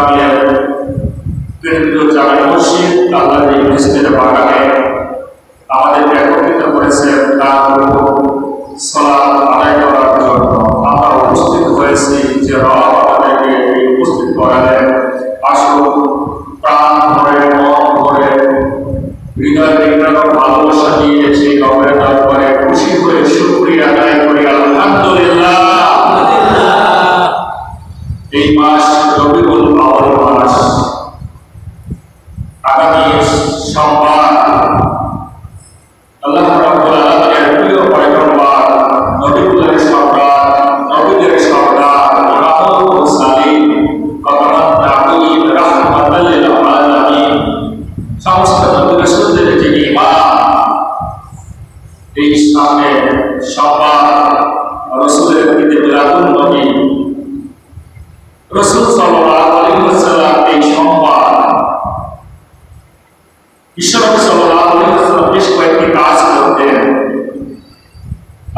ইসলামিয়ার কেন্দ্রীয় জামে মসজিদ আল্লাহর এই মসজিদের বাগানে আমাদেরকে একত্রিত করেছেন তার সালাত আদায় করার জন্য। আমরা উপস্থিত হয়েছি যে রব আমাদেরকে উপস্থিত করালেন। আসুন প্রাণ ভরে, মন ভরে, হৃদয় বিজ্ঞান ভালোবাসা দিয়ে সেই রবের দরবারে খুশি হয়ে শুকরিয়া আদায় করি আলহামদুলিল্লাহ। এই মাস রবিউল আউয়াল মাস। আগামী সোমবার আল্লাহ রাব্বুল আলামিনের প্রিয় পয়গম্বর, নবীদের সরদার, নবীদের সরদার, ইমামুল মুরসালিন, কমান্ডার নাবিয়্যিন, রাহমাতাল লিল আলামিন, সমস্ত নবী রাসূলদের যিনি ইমাম, এই সামনে সোমবার রাসূলের ঈদে মিলাদুন নবী, রাসূল সাল্লাল্লাহু আলাইহি ওয়াসাল্লাম এই সোমবার বিশ্বনবী সাল্লাল্লাহু আলাইহি ওয়াসাল্লাম বেশ কয়েকটি কাজ করতেন।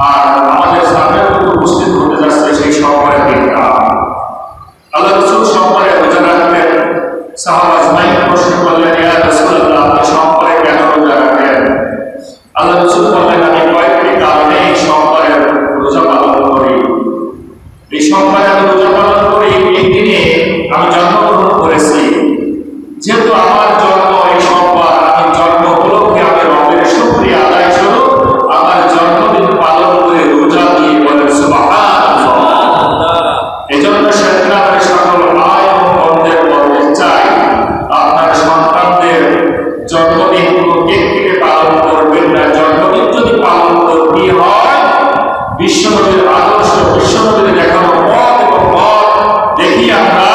আর আমাদের সামনে উপস্থিত হতে যাচ্ছে সেই সোমবারের দিনটা। আল্লাহ রাসূল সোমবারে রোজা রাখতেন। সাহাবা আজমাইন প্রশ্ন করলেন, ইয়া রাসূলুল্লাহ, আপনি সোমবারে কেন রোজা রাখেন? আল্লাহ রাসূল বললেন, আমি কয়েকটি কারণে এই সোমবারে রোজা পালন করি। এই সোমবারে আমি রোজা পালন করি, এই দিনে আমি জন্মগ্রহণ করেছি। যেহেতু আমার জন্ম এই সোমবার, আমি জন্ম উপলক্ষে আমি রবের শুকরিয়া আদায় স্বরূপ আমার জন্মদিন পালন করে রোজা দিয়ে বলেন সুবহানাল্লাহ। এজন্য শয়তানের সকল আয় এবং বন্ধের বলতে চাই, আপনার সন্তানদের জন্মদিন কোনো কেক কেটে পালন করবেন না। জন্মদিন যদি পালন করতে হয় বিশ্বনবীর আদর্শ, বিশ্বনবীর দেখানো পথ এবং পথ দেখি আমরা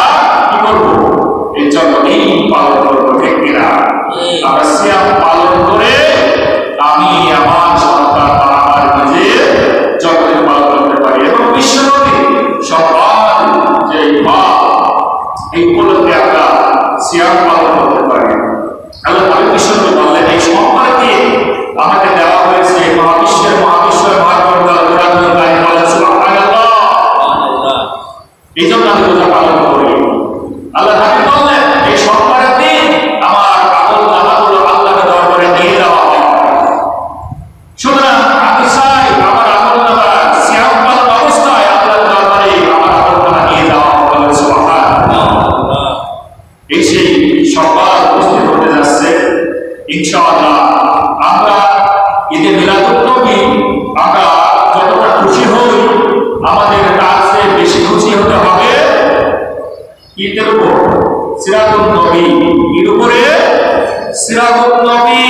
কি করব, এই জন্মদিন পালন করবো। ঠিক কিনা? আমরা সিয়াম পালন করে আমি আমার সন্তান আমার নিজের জন্মদিন পালন করতে পারি এবং বিশ্বনবী সবার যে মা, এই উপলক্ষে আমরা সিয়াম পালন করতে পারি। আল্লাহ নবী বিশ্বনবী বললেন, এই সোমবারকে আমাকে দেওয়া হয়েছে মহাবিশ্বের মহাকর্তা কোরআনুল কারীম বলেন সুবহানাল্লাহ। এই জন্য আমি রোজা পালন করি। আল্লাহ নবী বললেন, এই সোমবারের দিন আমার আমল নামাগুলো আল্লাহর দরবারে নিয়ে যাওয়া হয়। সুতরাং আমি চাই আমার আমল নামা সিয়াম পালন অবস্থায় আল্লাহর দরবারে আমার আমল নামা নিয়ে যাওয়া হবে। সুবহানাল্লাহ। এই সেই সোমবার উপস্থিত হতে যাচ্ছে ইনশাআল্লাহ। আমরা ঈদে মিলাদুন নবী আমরা যতটা খুশি হই, আমাদের তার চেয়ে বেশি খুশি হতে হবে ঈদের উপর, সিরাতুন নবী। ঈদ উপরে সিরাতুন নবী,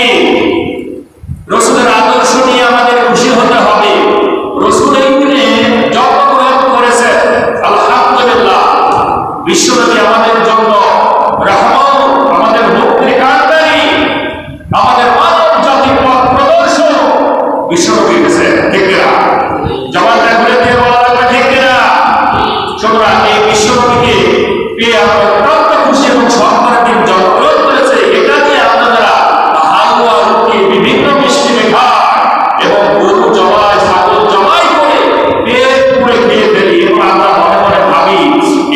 রাসূলের আদর্শ নিয়ে আমাদের খুশি হতে হবে। রাসূল এই দিনে জন্মগ্রহণ করেছেন, আলহামদুলিল্লাহ। বিশ্বনবী আমাদের জন্য রহমত, আমাদের মুক্তির কান্ডারি, আমাদের মানব জাতির পথ প্রদর্শক বিশ্বনবী গেছেন। ঠিক কিনা? জবানটা খুলে দিয়ে বলা লাগবে, ঠিক কিনা? সুতরাং এই বিশ্বনবীকে পেয়ে আমরা অত্যন্ত খুশি এবং সম্মানের দিন জন্মগ্রহণ করেছে। এটা নিয়ে আপনারা হালুয়া, রুটি, বিভিন্ন মিষ্টি মেঘা এবং গরু জবাই, ছাগল জবাই করে পেট পুড়ে খেয়ে ফেলি এবং আমরা মনে মনে ভাবি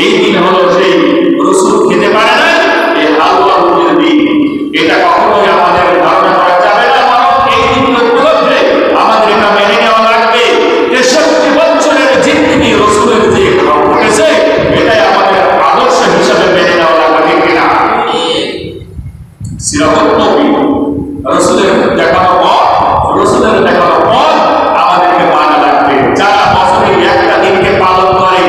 এই দিন হলো সেই রাসূল খেতে পারে না এই হালুয়া রুটির দিন। এটা কখনোই আমাদের ধারণা করা যাবে না। এই দিন উপলক্ষে আমাদের এটা মেনে নেওয়া লাগবে। 63 বছরের জিন্দেগি রাসূলের যে ঘটেছে, এটাই আমাদের আদর্শ হিসাবে মেনে নেওয়া লাগবে। ঠিক কিনা? সিরাতুন নবী, রাসূলের দেখানো পথ, রাসূলের দেখানো পথ আমাদেরকে মানা লাগবে। যারা বছরে একটা দিনকে পালন করে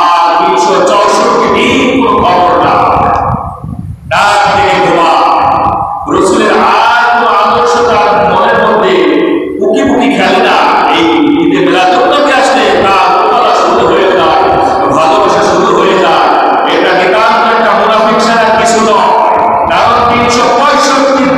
আর 364 দিন কোনো খবর না, ডাক থেকে ঘুমা, রাসূলের আর কোনো আদর্শ তার মনের মধ্যে বুকি বুকি খেলে না, এই ঈদে মিলাদুন নবী আসলে তার বলা শুরু হয়ে যায়, ভালোবাসা শুরু হয়ে যায়। এটা নিতান্ত একটা মুনাফিক ছাড়া কিছু নয়। কারণ 365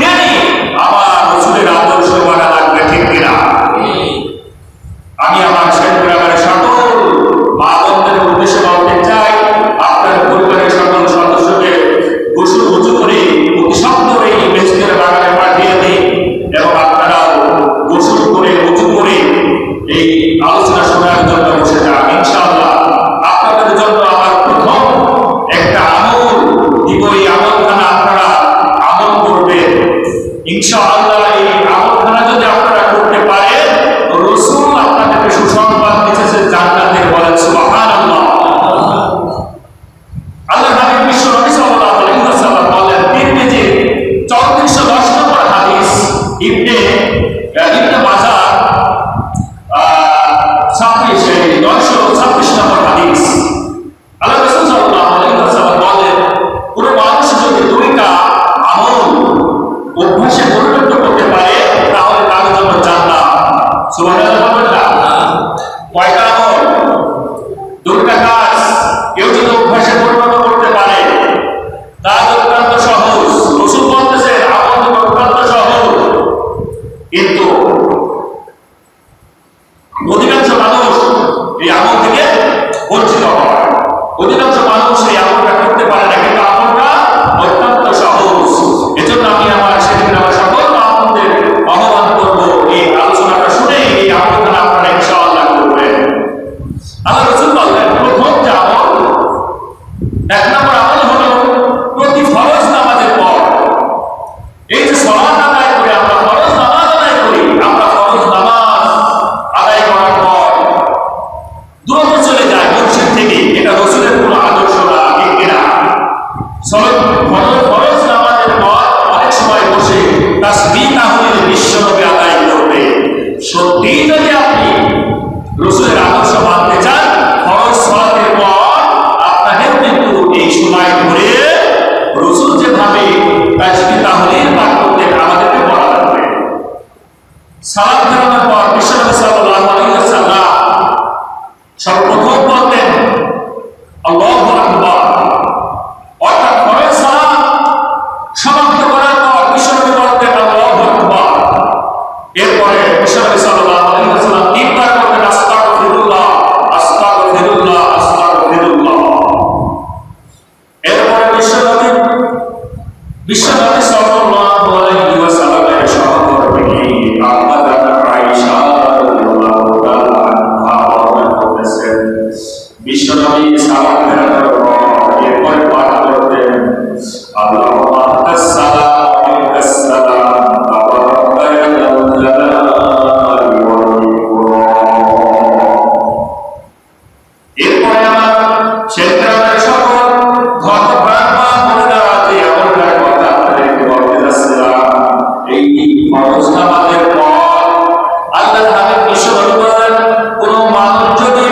ইনশাআল্লাহ এই আমলখানা যদি আপনারা করতে পারেন, রাসূল আপনাদেরকে সুসংবাদ দিয়েছেন জান্নাতের। বলেন সুবহানাল্লাহ। আল্লাহ নবী বিশ্ব নবী সাল্লাল্লাহু আলাইহি ওয়াসাল্লাম বলেন, তিরমিজি 3410 নম্বর হাদিস, ইবনে মাজাহ 926 নম্বর হাদিস। আল্লাহ রাসূল সাল্লাল্লাহু আলাইহি ওয়াসাল্লাম বলেন, কোন মানুষ যদি দুইটা আমল অভ্যাসে পরিণত করতে পারে তাহলে তার জন্য জান্নাত। সুবহানাল্লাহ। কয়টা আমল? দুইটা কাজ কেউ যদি অভ্যাসে পরিণত করতে পারে তার অত্যন্ত সহজ। রাসূল বলতেছেন আমল অত্যন্ত সহজ, কিন্তু অধিকাংশ মানুষ এই আমল থেকে বঞ্চিত হয়। অধিকাংশ মানুষ এই আমলটা করতে পারে না, কিন্তু আমলটা অত্যন্ত সহজ। এজন্য আমি সেদিন আমার সকল আমাদের আহ্বান করবো এই আলোচনাটা শুনে এই আমলটা আপনারা ইনশাআল্লাহ করবেন। আল্লাহ রাসূল বলেন, প্রথম যে আমল, 1 নম্বর আমল হলো প্রতি ফরজ নামাজের পর, এই যে সালাত আদায় করে আমরা ফরজ নামাজ আদায় করি, আমরা ফরজ নামাজ আদায় করার পর দ্রুত চলে যায় মসজিদ থেকে। এটা রাসূলের কোনো আদর্শ না, ঠিক কিনা? ফরজ নামাজের পর অনেক সময় বসে তাসবিহ তাহলিল বিশ্বনবী আদায় করবে। সত্যি যদি আপনি রাসূলের আদর্শ মানতে চান, ফরজ সালাতের পর আপনাকে কিন্তু এই সময় ধরে রাসূল যেভাবে তাসবিহ তাহলিল পাঠ করতেন আমাদেরকে বলা লাগবে। সালাত ফেরানোর পর বিশ্বনবী সাল্লাল্লাহু আলাইহি ওয়াসাল্লাম সর্বপ্রথম বলতেন আল্লাহু আকবার। অর্থাৎ ফরজ সালাত সমাপ্ত করার পর বিশ্বনবী বলতেন আল্লাহু আকবার। এরপরে বিশ্বনবী সাল্লাল্লাহু আলাইহি ওয়াসাল্লাম তিনবার বলতেন আস্তাগফিরুল্লাহ, আস্তাগফিরুল্লাহ, আস্তাগফিরুল্লাহ। এরপরে বিশ্বনবী সাল্লাল্লাহু আলাইহি ওয়াসাল্লামের সহধর্মিণী আম্মা আয়েশা রাদিয়াল্লাহু তাআলা আনহা বর্ণনা করতেছেন, বিশ্বনবী সালাত ফেরানোর পর এরপরে পাঠ করতেন আল্লাহুম্মা আনতাস সালাম ওয়া মিনকাস সালাম তাবারাকা ইয়া যাল জালালি ওয়াল ইকরাম। এরপরে আমার শেখরামের সকল ধর্মপ্রাণ মহিলারা যে আমলটার কথা আপনাদেরকে বলতে যাচ্ছিলাম, এই ফরজ নামাজের পর আল্লাহর হাবিব বিশ্বনবী বলেন, কোন মানুষ যদি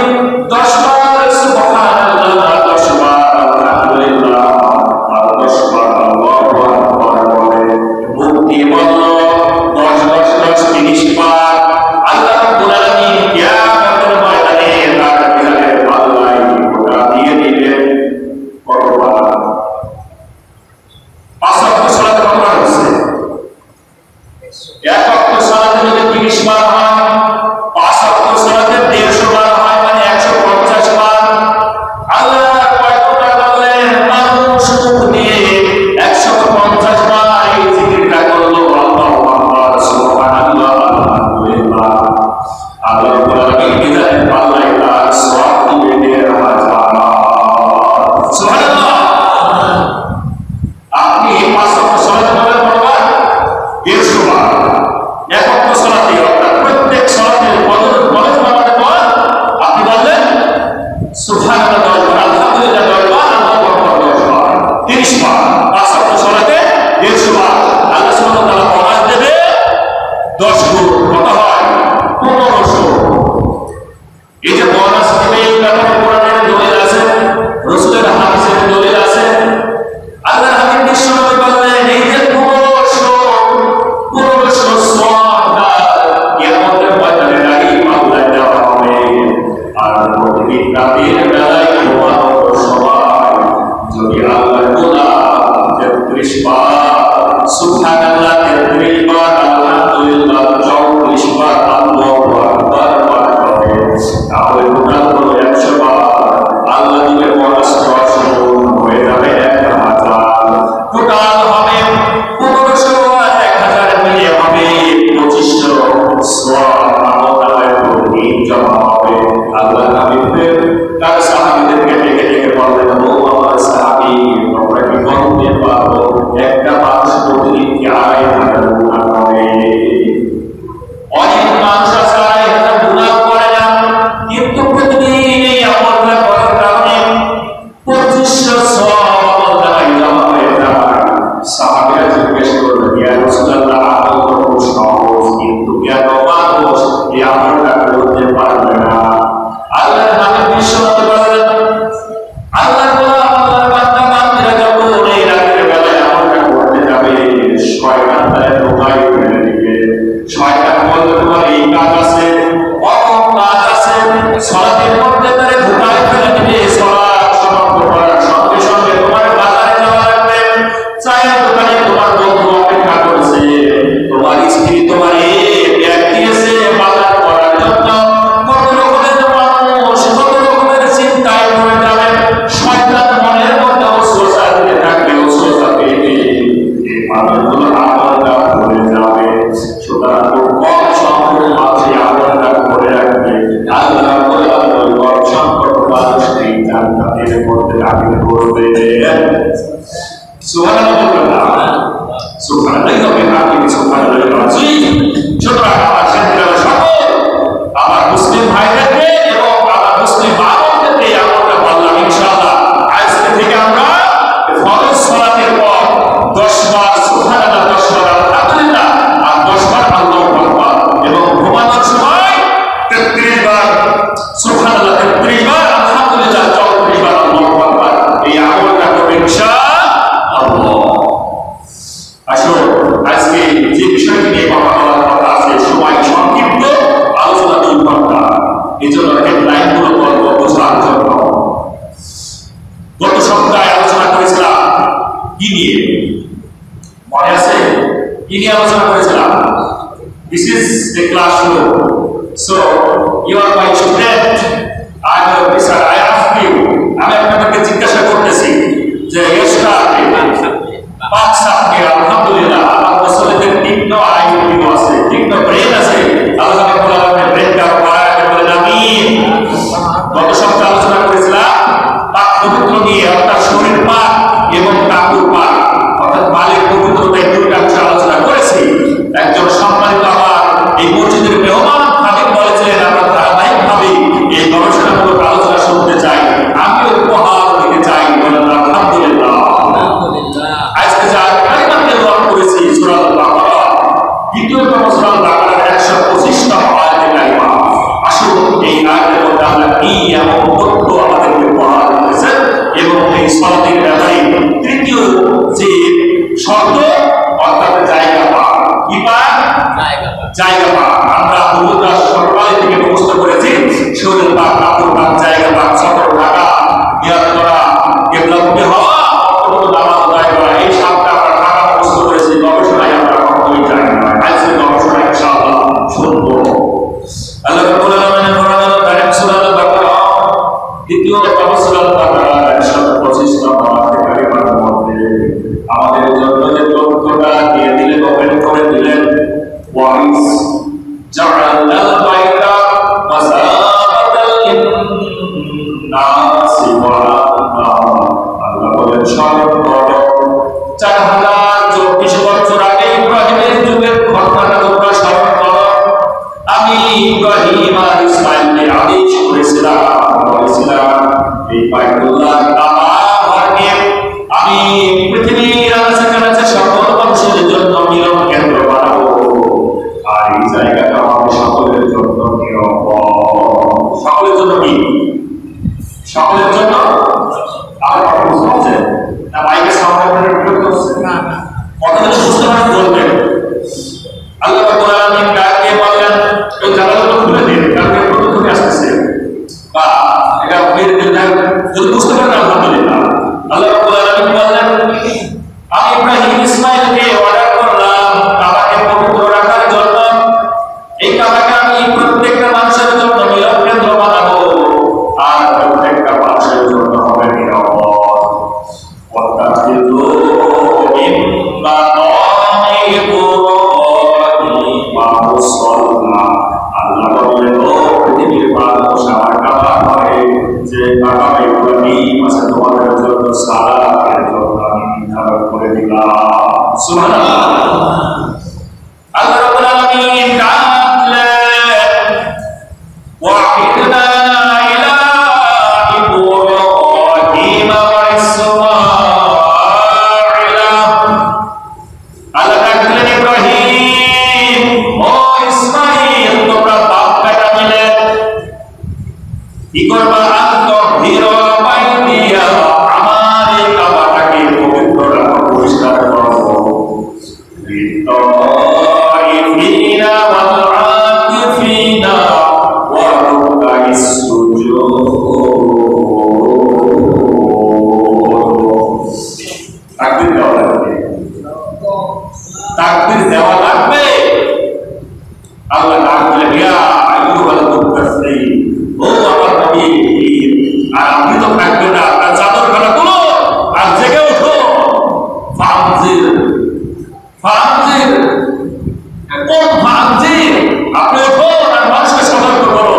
10 বার সুবহানাল্লাহ, 10 বার আলহামদুলিল্লাহ আর 10 বার আল্লাহু কাজ আছে, অমুক কাজ আছে, সালাতের মধ্যে তারে ঢুকায় ফেলে দিবে। সালাত সমাপ্ত করার সঙ্গে সঙ্গে তোমার বাজারে যাওয়া লাগবে, চায়ের দোকানে তোমার বন্ধু অপেক্ষা করছে, তোমার স্ত্রী তোমার ব্যাগ দিয়েছে বাজার করার জন্য। কত রকমের মানুষ কত রকমের চিন্তায় পড়ে যাবে, শয়তান মনের মধ্যে ওসওয়াসা দিতে থাকবে, ওসওয়াসা পেয়ে এই মানুষগুলো আমলটা ভুলে যাবে। সুতরাং খুব কম সংখ্যক মানুষই আমলটা করে রাখবে। আল্লাহ বলেন কম সংখ্যক মানুষ এই জান্নাতের মধ্যে দাখিল করবে। সুবহানাল্লাহ, সুবহানাল্লাহ, সুবহানাল্লাহ। সুতরাং আমার সাথীরা সকল আমার মুসলিম ভাইদেরকে এবং আমার মুসলিম বাবাদেরকে আমলটা বললাম। ইনশাআল্লাহ আজকে থেকে আমরা ফরজ সালাতের পর 10 বার সুবহানাল্লাহ, 10 বার আলহামদুলিল্লাহ, আর 10 বার আল্লাহু আকবার, এবং ঘুমানোর সময় 33 বার সুবহানাল্লাহ, 33 বার আলহামদুলিল্লাহ, 34 বার আল্লাহু আকবার। এই আমলটা করবে ইনশাআল্লাহ। আসুন আজকে যে বিষয়টি নিয়ে কথা বলার কথা আছে, সময় সংক্ষিপ্ত, আলোচনা 2 ঘন্টা, এই জন্য হেডলাইনগুলো বলব বোঝার জন্য। গত সপ্তাহে আলোচনা করেছিলাম কি নিয়ে, মনে আছে কি নিয়ে আলোচনা করেছিলাম? This is a classroom, so you are my student, I am your teacher, I ask you, আমি আপনাদেরকে জিজ্ঞাসা করতেছি যে পাঁচ সাথে আলহামদুলিল্লাহ আমার মুসলিমদের তীক্ষ্ণ আইকিউ আছে, তীক্ষ্ণ ব্রেন আছে, আল্লাহ তাআলা আমাদের ব্রেনটা বাড়াতে বলেন আমিন। গত সপ্তাহে আলোচনা করেছিলাম পাক পবিত্র নিয়ে, অর্থাৎ শরীর পাক এবং কাপড় পাক, অর্থাৎ বালের পবিত্রতা, এই দুইটা বিষয় আলোচনা করেছি। একজন সম্মানিত আমার এই মসজিদের মেহমান খাদিম বলেছিলেন আমরা ধারাবাহিকভাবে এই গবেষণামূলক আলোচনা শুনতে চাই, আমিও উপহার দিতে চাই, বলেন আলহামদুলিল্লাহ। আজকে যা কালিমা তেলাওয়াত করেছি সূরা আল-বাকারা, দ্বিতীয়তম সূরা আল-বাকারার 125তম আয়াতে কারিমা। আসুন এই আয়াতের মধ্যে আল্লাহ কি এমন তথ্য আমাদেরকে উপহার দিয়েছেন, এবং এই সালাতের ব্যাপারে তৃতীয় যে শর্ত, অর্থাৎ জায়গা পাক, কি পাক? জায়গা পাক। আমরা হুজুররা সকাল থেকে মুখস্থ করেছি শরীর পাক, কাপড় পাক, জায়গা পাক, সতর থাকা, নিয়ত করা, কিবলামুখী হওয়া, নামাজ আদায় করা, এই সাতটা আমরা ঢাকা মুখস্থ করেছি। গবেষণায় আমরা কখনোই যাই না, আজকে গবেষণা ইনশাআল্লাহ শুনবো। আল্লাহ রাব্বুল আলামিন ফরমালেন সূরা আল-বাকারা দ্বিতীয়তম সূরা আল-বাকারা 125তম আয়াতে কারিমার মধ্যে আমাদের জন্য যে তথ্যটা দিয়ে দিলেন, ওপেন করে দিলেন, ওয়াইস জাআলাল বাইতা মাসাবাতাল লিন-নাসি ওয়া আল্লাহ বলেন স্মরণ করো 4024 বছর আগে ইব্রাহিমের যুগের ঘটনাটা তোমরা স্মরণ করো। আমি ইব্রাহিম আর ইসমাঈলকে আদেশ করেছিলাম, বলেছিলাম এই বাইতুল্লাহ কাবা ঘরকে আমি পৃথিবীর আনাচে-কানাচে সকল মানুষের জন্য মিলন কেন্দ্র বানাবো, আর এই জায়গাটা হবে সকলের জন্য নিরাপদ। সকলের জন্য কি? সকলের জন্য। আর কথা বুঝতে পারছেন না? বাইরে সামনে করে বিরক্ত হচ্ছে না, কথাটা বুঝতে পারেন বলবেন। আল্লাহ রাব্বুল আলামিন ডাকে বলেন এই জায়গাটা খুলে দিন, কারণ প্রথমে আসছে বা এটা মেরে দেন, যদি বুঝতে পারেন আলহামদুলিল্লাহ। আল্লাহ রাব্বুল আলামিন বলেন আমি ইব্রাহিম ইসমাঈলকে অর্ডার করলাম কাবাকে পবিত্র রাখার জন্য। এই কাবাকে আমি প্রত্যেকটা মানুষের জন্য মিলন কেন্দ্র বানাবো, আর প্রত্যেকটা মানুষের জন্য হবে নিরাপদ। আল্লাহ বললেন ও পৃথিবীর মানুষ, আমার কাবা ঘরে যে কাবা ইব্রাহিম আছে তোমাদের জন্য সালাতের জন্য আমি নির্ধারণ করে দিলাম। সুবহানাল্লাহ। আল্লাহ রাব্বুল আলামিন ডাকলেন ওয়াহিদনা ইলা ইব্রাহিম ওয়া ইসমাঈল। আল্লাহ ডাকলেন ইব্রাহিম ও ইসমাঈল, তোমরা বাপ বেটা মিলে কি করবা? আমার এই কাবাটাকে পবিত্র রাখো, পরিষ্কার করো। তাকবীর দেওয়া লাগবে, তাকবীর দেওয়া লাগবে। আল্লাহ ডাক দিলেন, ইয়া আইয়ুহাল মুদাসসির, ও আমার নবী, আর আপনি তো থাকবেন না, আপনার চাদরখানা তুলো আর জেগে ওঠো। ফানজির, ফানজির, কোন ফানজির? আপনি উঠুন আর মানুষকে সতর্ক করো,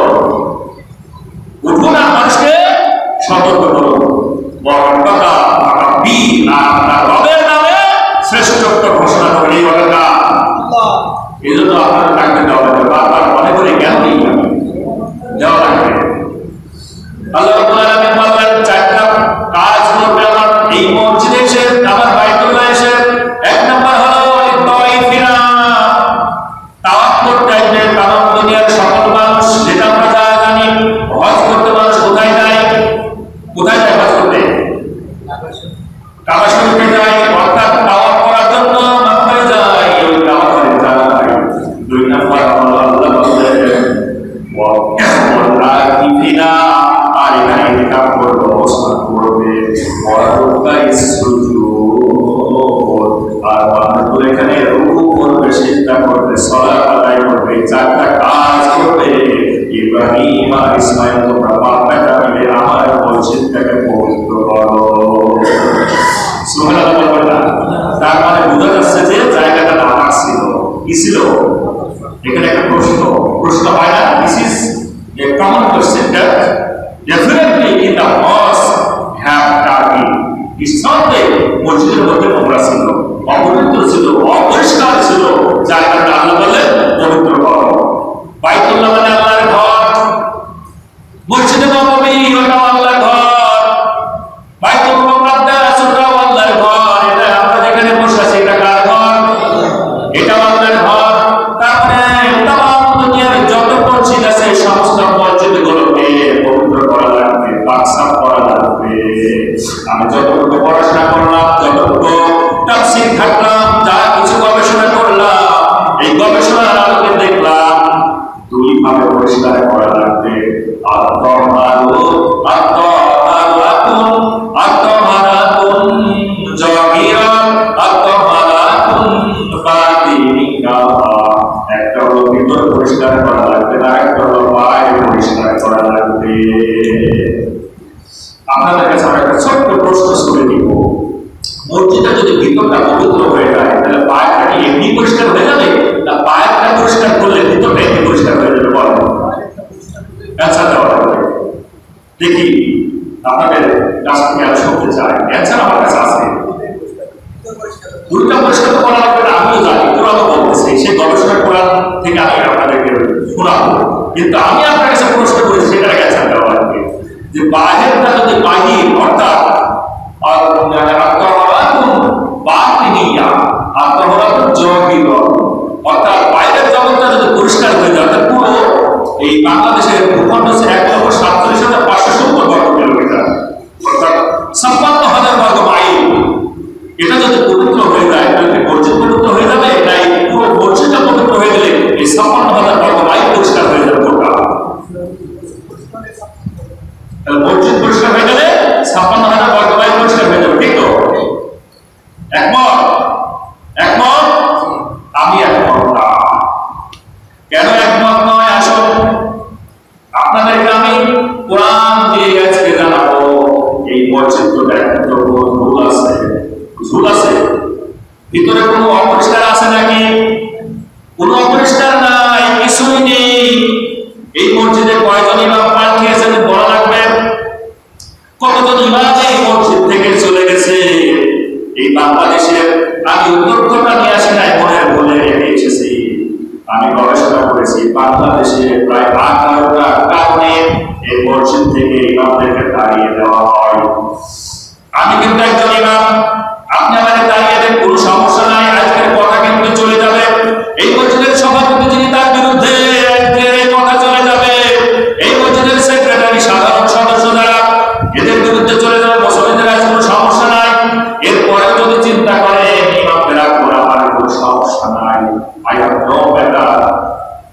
উঠুন আর মানুষকে সতর্ক করো। বরকতা রাব্বি, আপনার রবের নামে শ্রেষ্ঠত্ব ঘোষণা করেন। এই কথা এই জন্য আপনার ডাকতে দেওয়া লাগবে, বারবার মনে করে জ্ঞান দেওয়া লাগবে। আল্লাহ রাব্বুল আলামিন বললেন, চারটা কাজ করবে আমার এই মসজিদে এসে, আমার বাইতুল্লাহ এসে। এক নম্বর হলো তাওয়াফিনা, তাওয়াফ করতে আসবে তামাম দুনিয়ার সকল মানুষ। যেটা আমরা জানি, হজ করতে মানুষ কোথায় যায়? কোথায় যায় হজ করতে? কাবা শরীফে যায়, অর্থাৎ তাওয়াফ করার জন্য মক্কায় যায়। ওই তাওয়াফের জায়গায় দুই নম্বর হলো আল্লাহ বলেন ওয়াকিফিনা, আর এখানে ইতিকাফ করবে, অবস্থান করবে। ওয়ারুকাইস সুজুদ, আর বান্দা এখানে রুকু করবে, সিজদা করবে, সালাত আদায় করবে। চারটা কাজ করবে। ইব্রাহিম আর ইসমাঈল, তোমরা বাপ বেটা মিলে আমার মসজিদটাকে পবিত্র করো। সুবহানাল্লাহ বলবেন। তার মানে বোঝা যাচ্ছে যে জায়গাটা নামাজ ছিল, কি ছিল? এখানে একটা প্রশ্ন হয় না? This is a common question that definitely in the mosque have dirty. নিঃসন্দেহে মসজিদের মধ্যে নোংরা ছিল, অপবিত্র ছিল, অপরিষ্কার ছিল। জায়গাটা আল্লাহ বলে পবিত্র করো। বাইতুল্লাহ মানে আল্লাহর ঘর, মসজিদে নববী ওটা আল্লাহর ঘর, বাইতুল মুকাদ্দাস ওটাও আল্লাহর ঘর। এটা আমরা যেখানে বসে আছি, এটা কার ঘর? এটাও আল্লাহর ঘর। তারপরে তামাম দুনিয়ার যত মসজিদ আছে, সমস্ত মসজিদগুলোকে পবিত্র করা লাগবে, পাকসাফ করা লাগবে। আমি যতটুকু পড়াশোনা করলাম, যতটুকু তাফসীর ঘাটলাম, যা কিছু গবেষণা করলাম, এই গবেষণার আলোকে দেখলাম দুই ভাবে পরিষ্কার করা লাগবে। একটা হলো ভিতর পরিষ্কার করা লাগবে, আর একটা হলো বাইরে পরিষ্কার করা লাগবে। আপনাদের কাছে আমরা একটা ছোট্ট প্রশ্ন করে দিব, মসজিদে যদি ভিতরটা পবিত্র হয়ে যায়, তাহলে বাইরেটা কি এমনি পরিষ্কার হয়ে যাবে, না বাইরেটা পরিষ্কার করলে ভিতরটা এমনি পরিষ্কার হয়ে যাবে? বলেন। অ্যান্সার দেওয়া লাগবে। দেখি আপনাদের কাছ থেকে আমি শুনতে চাই। অ্যান্সার আমার কাছে আছে। দুইটা পরিষ্কার তো করা লাগবে না, আমিও জানি, কোরআনও বলতেছে, সেই গবেষণা কোরআন থেকে আমি আপনাদেরকে শোনাবো। কিন্তু আমি আপনার কাছে প্রশ্ন করেছি, সেটার অ্যান্সার দেওয়া লাগবে যে বাহিরটা যদি বাহির, অর্থাৎ অর্থাৎ বাইরের জগৎটা যদি পরিষ্কার হয়ে যায়, অর্থাৎ পুরো এই বাংলাদেশের ভূখণ্ড হচ্ছে 1,47,570 বর্গ কিলোমিটার, অর্থাৎ 56,000 বর্গ মাইল। এটা যদি পবিত্র হয়ে যায়, তাহলে মসজিদ পবিত্র হয়ে যাবে, তাই পুরো মসজিদটা পবিত্র হয়ে গেলে এই 56,000 বর্গ মাইল পরিষ্কার হয়ে যাবে গোটা। তাহলে মসজিদ পরিষ্কার হয়ে গেলে 56,000 বর্গ মাইল পরিষ্কার হয়ে যাবে, ঠিক তো? একমত? একমত? আমি একমত না। কেন একমত নয়? আসুন আপনাদেরকে আমি কোরআন দিয়ে আজকে জানাবো। এই মসজিদ তো একটা ভুল আছে, ভুল আছে। ভিতরে কোনো অপরিষ্কার আছে নাকি? কোনো অপরিষ্কার নাই, কিছুই নেই। এই মসজিদে কয়জন ইমাম পান খেয়েছেন বলা লাগবে? কতজন ইমাম এই মসজিদ থেকে চলে গেছে? এই বাংলাদেশের আমি উত্তরটা নিয়ে আসি নাই, মনের ভুলে রেখে এসেছি। আমি গবেষণা করেছি, বাংলাদেশে প্রায় 18টা কারণে এই মসজিদ থেকে ইমামদেরকে তাড়িয়ে দেওয়া হয়। আমি কিন্তু একজন ইমাম, আপনি আমাদের তাড়িয়ে দেন, কোনো সমস্যা নাই। আজকের কথা কিন্তু চলে যাবে, এই মসজিদের সভাপতি যিনি, তার বিরুদ্ধে এই কথা চলে যাবে। এই মসজিদের সেক্রেটারি, সাধারণ সদস্য যারা, এদের বিরুদ্ধে চলে যাবে। মুসলিমদের আজ কোনো সমস্যা নাই। এরপরে যদি চিন্তা করে ইমামদের রাখবো, আমার কোনো সমস্যা নাই। I have no matter,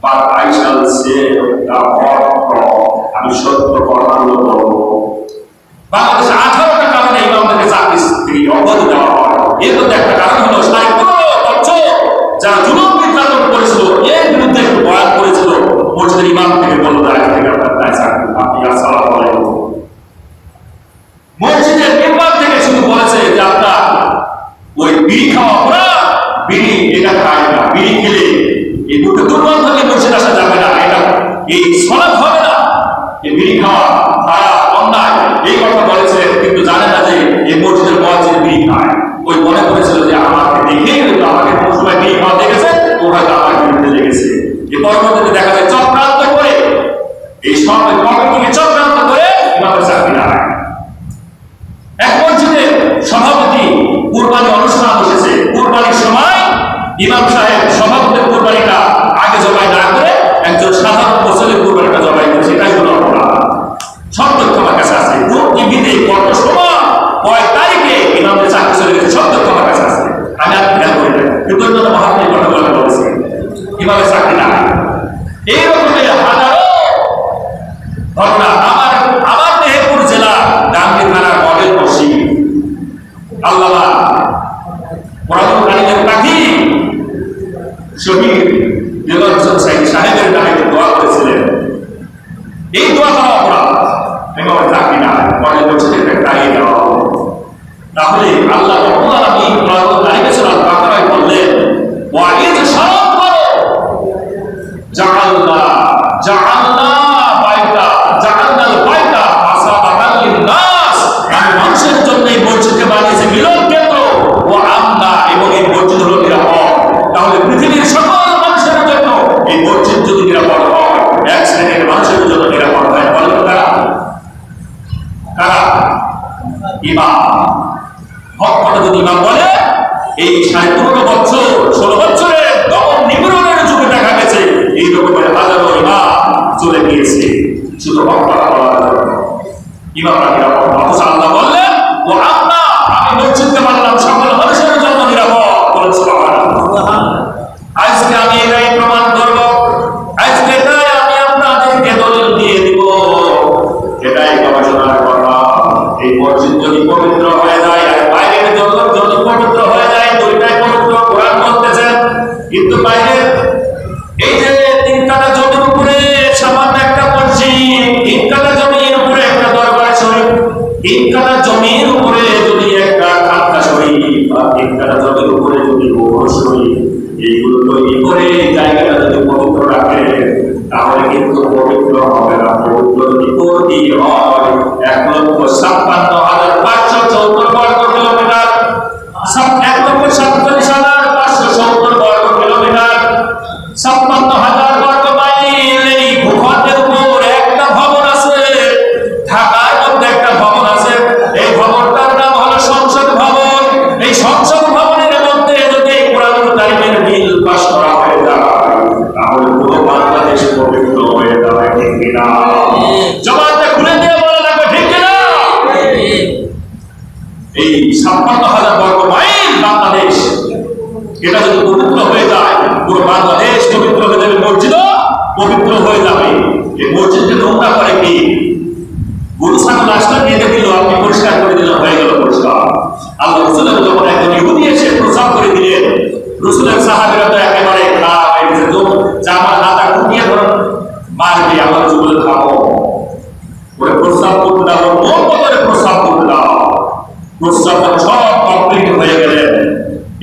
but I shall say the word. আমি সত্য কথাগুলো বলবো। বাংলাদেশে 18টা কারণে ইমামদেরকে চাকরি থেকে অব্যাহতি দেওয়া হয়। এর মধ্যে একটা কারণ হলো 15.5 বছর যারা জুলুম নির্যাতন করেছিল এর বিরুদ্ধে একটু বয়ান করেছিল, মসজিদের ইমাম থেকে বলল আজ থেকে আপনার দায় চাকরি, আপনি আসসালামু আলাইকুম। মসজিদের মেম্বার থেকে শুধু বলেছে যে আপনার ওই বিড়ি খাওয়া অপরাধ, বিড়ি এটা খায় না, বিড়ি খেলে এই মুখে দুর্গন্ধ হলে মসজিদ আসা যাবে না, এটা এই সলাৎ হবে না, এই বিড়ি খাওয়া খারাপ অন্যায় এই কথা বলেছে। কিন্তু জানে না যে এই মসজিদের মুয়াজ্জিন বিড়ি খায়। ওই মনে করেছিল যে আমাকে দেখেই হয়তো আমাকে কোন সময় বিড়ি খাওয়া দেখেছে, ও হয়তো আমার বিরুদ্ধে লেগেছে। এই পরবর্তীতে দেখা যায় চক্রান্ত করে এই সব কমিটিকে চক্রান্ত করে ইমামের চাকরি না হয়। এক মসজিদের সভাপতি কুরবানি অনুষ্ঠান বসেছে, কুরবানির সময় ইমাম সাহেব সভাপতির কুরবানিটা আগে জবাই না করে একজন সাধারণ মুসলিম কুরবানিটা জবাই করেছে, এটাই হলো অপরাধ। সব তথ্য আমার কাছে আছে, কোন টিভিতে কত সময় কয় তারিখে ইমামের চাকরি চলে গেছে, সব তথ্য আমার কাছে আছে। আমি আর খেয়াল করি না, কিন্তু মহাত্মা কথা বলে বলেছে ইমামের চাকরি না। এই রকমের হাজারো ঘটনা আমার মেহেরপুর জেলা ডাঙ্গি থানার মডেল মসজিদ আল্লামা মুরাদুল কারীমের পাখি শহীদ দেওয়ার হোসেন সাহেবের নামে দোয়া করেছিলেন। এই দোয়া করা অপরাধ, ইমামের চাকরি না, মডেল মসজিদের দাঁড়িয়ে দেওয়া হবে। তাহলে আল্লাহ রাব্বুল আলামিন মুরাদুল কারীমের সূরা বাকারায় বললেন ওয়াইদ স্মরণ করো জাআলনা মানুষের জন্য এই মসজিদকে বানিয়েছে মিলন কেন্দ্র, ও আমনা এবং এই মসজিদ হলো নিরাপদ। তাহলে পৃথিবীর সকল মানুষের জন্য এই মসজিদ যদি নিরাপদ হয়, এক শ্রেণীর মানুষের জন্য নিরাপদ হয়, বলেন তারা কারা? ইমাম। হক কথা যদি ইমাম বলে এই 15.5 বছর 16 বছরের দমন নিপীড়নের যুগে দেখা গেছে এই রকমের হাজারো ইমাম চলে গিয়েছে শুধু হক কথা বলার জন্য। ইমামরা নিরাপদ, অথচ আল্লাহ বললেন ও আপনা আমি মসজিদকে বানালাম সকল মানুষের জন্য নিরাপদ। বলেন সুবহানাল্লাহ। আজকে আমি এটাই প্রমাণ করব, আজকে এটাই আমি আপনাদেরকে দলিল দিয়ে দিব, এটাই গবেষণার কথা। এই মসজিদ যদি পবিত্র হয়ে যায় আর বাইরের জগৎ যদি পবিত্র হয়ে যায়, দুইটাই পবিত্র কোরআন বলতেছেন। কিন্তু বাইরের এই যে 3 কাঠা জমির উপরে সামান্য একটা মসজিদ, 3 কাঠা জমির উপরে একটা দরবার শরীফ, 3 কাঠা জমির উপরে যদি একটা খানকা শরীফ বা 3 কাঠা জমির উপরে যদি ওমর শরীফ, এইগুলো তৈরি করে জায়গাটা যদি পবিত্র রাখে তাহলে কিন্তু পবিত্র হবে না। পবিত্র যদি করতে হয় 1,56,574 বর্গ কিলোমিটার, 1,47,570 বর্গ কিলোমিটার, 56,000 বর্গ মাইল। এই ভূখণ্ডের উপর একটা ভবন আছে, ঢাকার মধ্যে একটা ভবন আছে, এই ভবনটার নাম হলো সংসদ ভবন। এই সংসদ ভবনের মধ্যে যদি কোরআনুল কারীমের বিল পাস করা হয়ে যায় তাহলে পুরো বাংলাদেশ পবিত্র হয়ে যাবে, ঠিক কিনা? জবানটা খুলে দিয়ে বলা লাগবে, ঠিক কিনা? এই 56,000 বর্গ মাইল বাংলাদেশ, এটা যদি পবিত্র হয়ে যায় পুরো বাংলাদেশ পবিত্র হয়ে যাবে, মসজিদও পবিত্র হয়ে যাবে। এই মসজিদকে নোংরা করে কি? গরু ছাগল আসলে নিয়ে দিল, আপনি পরিষ্কার করে দিলেন, হয়ে গেল পরিষ্কার। আল্লাহ রাসূলের যখন একজন ইহুদি এসে প্রস্রাব করে দিলেন, রাসূলের সাহাবীরা তো একেবারে খারাপ হয়ে গেছে, তো জামার হাতা কুটিয়ে ধরুন মারবে, আমার যুগলে খাবো ওরে প্রস্রাব করতে দাও, মন করে প্রস্রাব করতে দাও। প্রস্রাব সব কমপ্লিট হয়ে গেলেন।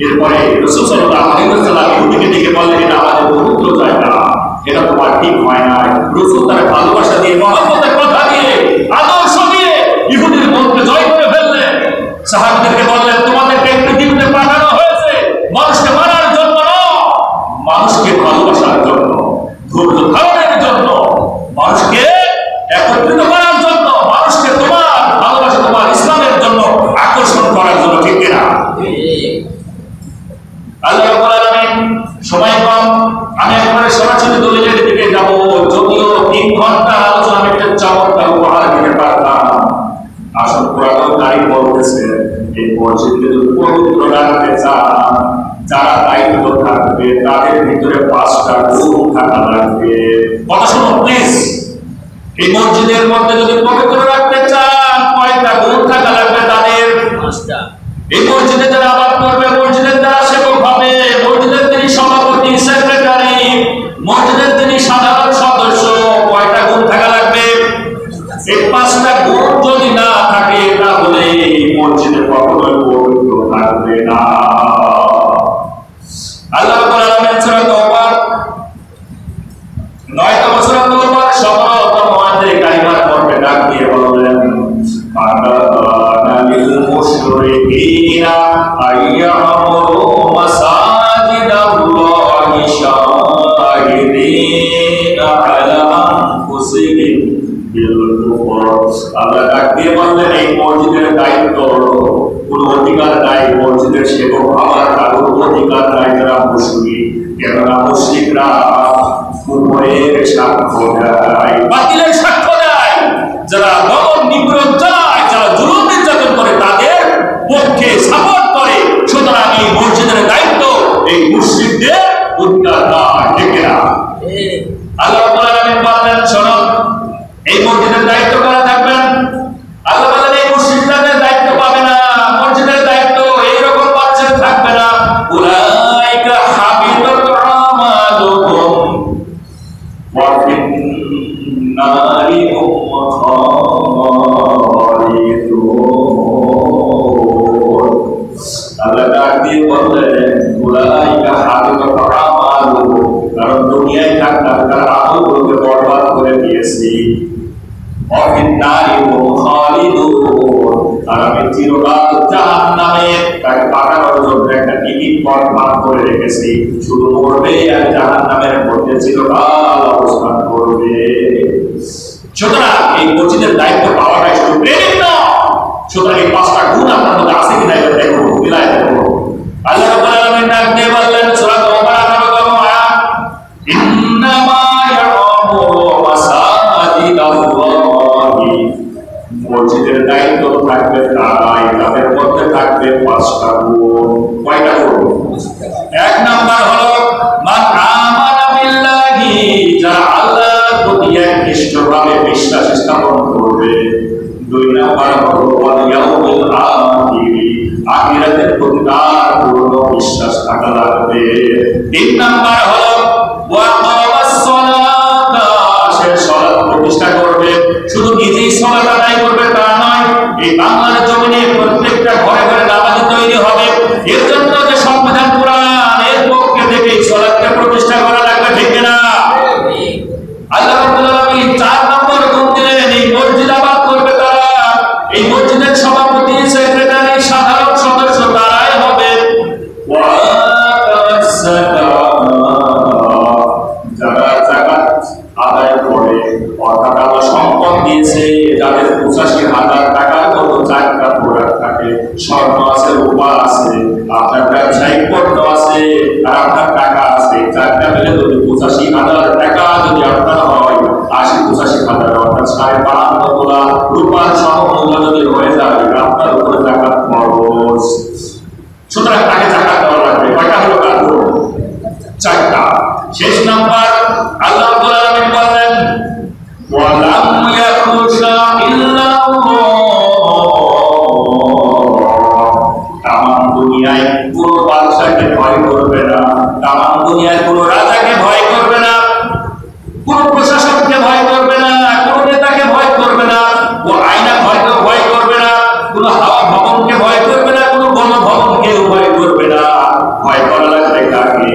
এরপরে রাসূল সাল্লাল্লাহু আলাইহি ওয়াসাল্লাম ইহুদিকে ডেকে বললেন এটা আমাদের পবিত্র জায়গা, এটা তোমার ঠিক হয় না। রাসূল তার ভালোবাসা দিয়ে, মহব্বতের কথা দিয়ে, আদর্শ দিয়ে ইহুদির মনকে জয় করে ফেললেন। সাহাবীদেরকে বললেন তোমাদেরকে পৃথিবীতে পাঠানো হয়েছে মানুষকে মারার জন্য নয়, মানুষকে ভালোবাসার জন্য, ধৈর্য ধারণের জন্য, মানুষকে একত্রিত করার জন্য, মানুষকে তোমার ভালোবাসা, তোমার ইসলামের জন্য আকর্ষণ করার জন্য, ঠিক কিনা? আল্লাহ রাব্বুল আলামিন, সময় কম, আমি একবারে সরাসরি দলিলের দিকে যাব। যদিও 3 ঘন্টা আলোচনা আমি একটা চমৎকার উপহার দিতে পারতাম। আসল কোরআনুল কারীম বলতেছে এই মসজিদকে যদি পবিত্র রাখতে চান, যারা দায়িত্ব থাকবে তাদের ভিতরে 5টা গুণ থাকা লাগবে। কথা শুনো প্লিজ, এই মসজিদের মধ্যে যদি পবিত্র রাখতে চান কয়টা গুণ থাকা লাগবে? তাদের 5টা। এই মসজিদে যারা আবাদ করবে আল্লাহ ডাক দিয়ে বললেন, এই মসজিদের দায়িত্ব কোন অধিকার নাই মসজিদের সেবক হওয়ার, কারোর অধিকার নাই যারা মুশরিক। কেননা মুশরিকরা কুফরের সাক্ষ্য দেয়, বাতিলের সাক্ষ্য দেয়। যারা দমন নিগ্রহ চালায়, যারা জুলুম নির্যাতন করে, তাদের পক্ষে সাপোর্ট করে। সুতরাং এই মসজিদের দায়িত্ব এই মুশরিকদের অধিকার নয়, ঠিক না? আল্লাহ রাব্বুল আলামিন বললেন, শোনো, এই মসজিদের দায়িত্ব কারা থাকবেন? আল্লাহ বলেন, এই মুশরিকদের দায়িত্ব পাবে না, মসজিদের দায়িত্ব এইরকম বাচ্চাদের থাকবে না। উলাইকা হাবিতাত আমালুহুম ওয়া ফিন-নারি হুম খালিদুন। আল্লাহ ডাক দিয়ে বললেন, উলাইকা হাবিতাত আমালুহুম, কারণ দুনিয়ায় থাকতে তার আমলগুলোকে বরবাদ করে দিয়েছি। আর আমি চিরকাল জাহান্নামে তাকে পাঠানোর জন্য একটা টিকিট ভাগ করে রেখেছি। শুধু মরবে আর জাহান্নামের মধ্যে চিরকাল অবস্থান করবে। সুতরাং এই মসজিদের দায়িত্ব পাওয়াটাই শুধু প্রেমের নয়। সুতরাং এই 5টা গুণ আপনার মধ্যে আছে কিনা এটা দেখুন, মিলাই দেখুন। আল্লাহ রাব্বুল আলামিন ডাক দিয়ে বললেন, সূরা তাওবার 18 আয়াত, ইন্নামা ইয়ামুরু মাসাজিদাল্লাহি, মসজিদের দায়িত্ব থাকবে তারাই, তাদের মধ্যে থাকবে 5টা গুণ। কয়টা গুণ? 1 নাম্বার হলো মান আমানা বিল্লাহি, যারা আল্লাহর প্রতি একনিষ্ঠভাবে বিশ্বাস স্থাপন করবে। 2 নাম্বার হলো ওয়াল ইয়াউমিল আখির, আখিরাতের প্রতি তার পূর্ণ বিশ্বাস থাকা লাগবে। 3 নাম্বার হলো ওয়া আকামাস সালাতা, সে সালাত প্রতিষ্ঠা করবে। শুধু নিজেই সালাত আদায় করবে তা নয়, এই বাংলার জমিনে প্রত্যেকটা ঘরে ঘরে নামাজি তৈরি হবে। এর জন্য যে সংবিধান কোরআন এর পক্ষে থেকে সালাতকে প্রতিষ্ঠা করা লাগবে, ঠিক না? আল্লাহ রাব্বুল আলামিন 4 নম্বর গুণ দিলেন, এই মসজিদ আবাদ করবে তারা। এই মসজিদের সভাপতি, সেক্রেটারি, সাধারণ সদস্য তারাই হবে। যারা যাকাত আদায় করে, অর্থাৎ আল্লাহ সম্পদ দিয়েছে, যাদের 85,000 টাকার মতো 4টা প্রোডাক্ট থাকে, স্বর্ণ আছে, রূপা আছে, আপনার ব্যবসায়িক পণ্য আছে, আর আপনার টাকা আছে, 4টা মিলে যদি 85,000 টাকা যদি আপনার হয়, 80-85,000 অর্থাৎ 52.5 তোলা রূপার সমমূল্য যদি হয়ে যায়, আপনার উপরে যাকাত ফরজ। সুতরাং তাকে যাকাত দেওয়া লাগবে। কয়টা হলো কাজ? 4টা। শেষ নাম্বার আল্লাহ রাব্বুল আলামিন বলেন, ওয়ালাম ইয়াখশা ইল্লাল্লাহ, তামাম দুনিয়ায় কোনো বাদশাকে ভয় করবে না, তামাম দুনিয়ায় কোনো রাজাকে ভয় করবে না, কোনো প্রশাসককে ভয় করবে না, কোনো নেতাকে ভয় করবে না, কোনো আইনা ভয়কে ভয় করবে না, কোনো হাওয়া ভবনকে ভয় করবে না, কোনো গণভবনকে ভয় করবে না। ভয় করা লাগবে কাকে?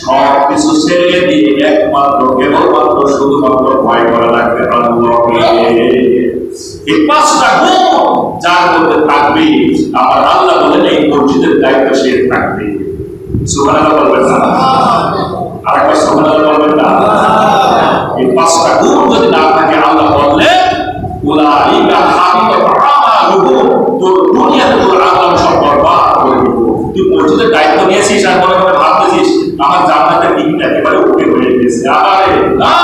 সব কিছু ছেড়ে দিয়ে একমাত্র কেবলমাত্র শুধুমাত্র ভয় করা লাগবে আল্লাহকে। এই 5টা গুণ যার মধ্যে থাকবে, আমার আল্লাহ বলেন এই মসজিদের দায়িত্ব সে থাকবে। সুবহানাল্লাহ বলবেন না? আরেকবার সুবহানাল্লাহ বলবেন না? এই 5টা গুণ যদি না থাকে, আল্লাহ বললেন উলাইকা হাবিতাত আমালুহুম, তোর দুনিয়াতে তোর আমল সব বরবাদ করে দিব। তুই মসজিদের দায়িত্ব নিয়েছিস আর মনে মনে ভাবতেছিস আমার জান্নাতের টিকিট একেবারে উঠে হয়ে গেছে। আরে না,